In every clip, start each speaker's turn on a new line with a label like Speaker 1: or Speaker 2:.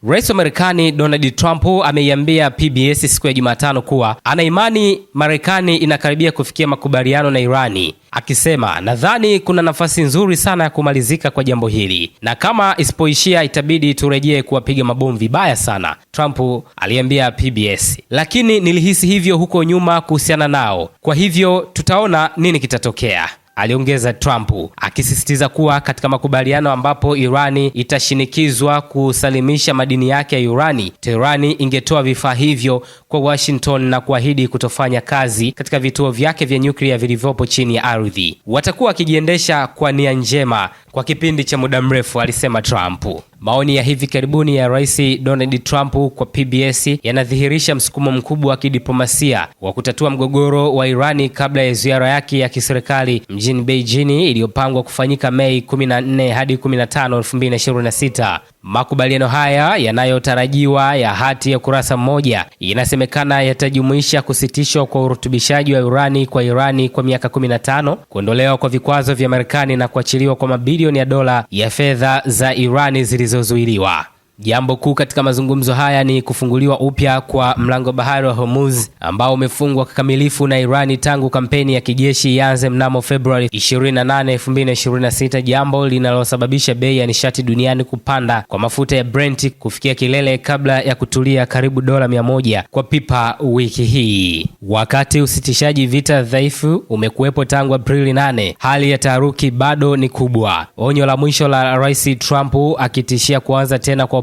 Speaker 1: Rais wa Marekani Donald Trump ameiambia PBS siku ya Jumatano kuwa ana imani Marekani inakaribia kufikia makubaliano na Irani, akisema, nadhani kuna nafasi nzuri sana ya kumalizika kwa jambo hili, na kama isipoishia itabidi turejee kuwapiga mabomu vibaya sana, Trump aliambia PBS. Lakini nilihisi hivyo huko nyuma kuhusiana nao, kwa hivyo tutaona nini kitatokea, aliongeza Trump, akisisitiza kuwa katika makubaliano ambapo Irani itashinikizwa kusalimisha madini yake ya urani, Teherani ingetoa vifaa hivyo kwa Washington na kuahidi kutofanya kazi katika vituo vyake vya nyuklia vilivyopo chini ya ardhi. Watakuwa wakijiendesha kwa nia njema kwa kipindi cha muda mrefu, alisema Trump. Maoni ya hivi karibuni ya Rais Donald Trump kwa PBS yanadhihirisha msukumo mkubwa wa kidiplomasia wa kutatua mgogoro wa Irani kabla ya ziara yake ya kiserikali mjini Beijing iliyopangwa kufanyika Mei 14 hadi 15, 2026. Makubaliano haya yanayotarajiwa ya hati ya kurasa mmoja inasemekana yatajumuisha kusitishwa kwa urutubishaji wa urani kwa Irani kwa miaka 15, kuondolewa kwa vikwazo vya Marekani na kuachiliwa kwa mabilioni ya dola ya fedha za Irani zilizozuiliwa. Jambo kuu katika mazungumzo haya ni kufunguliwa upya kwa mlango bahari wa Hormuz ambao umefungwa kikamilifu na Irani tangu kampeni ya kijeshi ianze mnamo Februari 28, 2026, jambo linalosababisha bei ya nishati duniani kupanda kwa mafuta ya Brent kufikia kilele kabla ya kutulia karibu dola 100 kwa pipa wiki hii. Wakati usitishaji vita dhaifu umekuwepo tangu Aprili 8, hali ya taharuki bado ni kubwa. Onyo la mwisho la Rais Trump akitishia kuanza tena kwa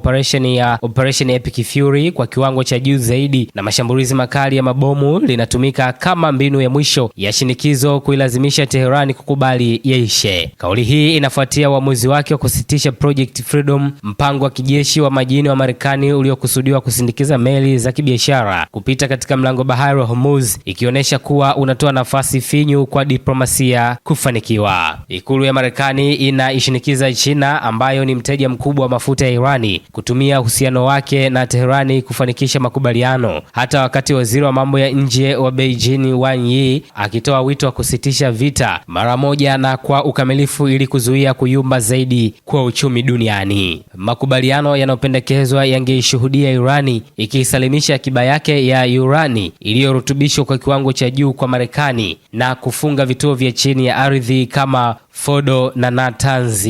Speaker 1: Operation Epic Fury kwa kiwango cha juu zaidi na mashambulizi makali ya mabomu linatumika kama mbinu ya mwisho ya shinikizo kuilazimisha Teherani kukubali yaishe. Kauli hii inafuatia uamuzi wake wa kusitisha Project Freedom, mpango wa kijeshi wa majini wa Marekani uliokusudiwa kusindikiza meli za kibiashara kupita katika mlango bahari wa Hormuz, ikionyesha kuwa unatoa nafasi finyu kwa diplomasia kufanikiwa. Ikulu ya Marekani inaishinikiza China, ambayo ni mteja mkubwa wa mafuta ya Irani, kutumia uhusiano wake na Teherani kufanikisha makubaliano, hata wakati waziri wa mambo ya nje wa Beijing Wang Yi akitoa wito wa kusitisha vita mara moja na kwa ukamilifu ili kuzuia kuyumba zaidi kwa uchumi duniani. Makubaliano yanayopendekezwa yangeishuhudia Irani ikisalimisha akiba yake ya urani iliyorutubishwa kwa kiwango cha juu kwa Marekani na kufunga vituo vya chini ya ardhi kama Fordo na Natanz.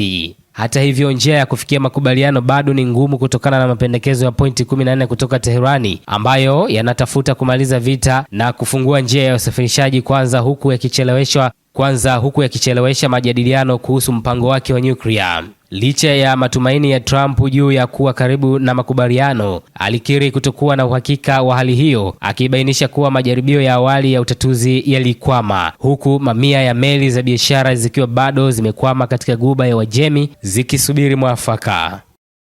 Speaker 1: Hata hivyo, njia ya kufikia makubaliano bado ni ngumu kutokana na mapendekezo ya pointi 14 kutoka Teherani ambayo yanatafuta kumaliza vita na kufungua njia ya usafirishaji kwanza, huku yakichelewesha majadiliano kuhusu mpango wake wa nyuklia. Licha ya matumaini ya Trump juu ya kuwa karibu na makubaliano, alikiri kutokuwa na uhakika wa hali hiyo, akibainisha kuwa majaribio ya awali ya utatuzi yalikwama, huku mamia ya meli za biashara zikiwa bado zimekwama katika Ghuba ya Uajemi zikisubiri mwafaka.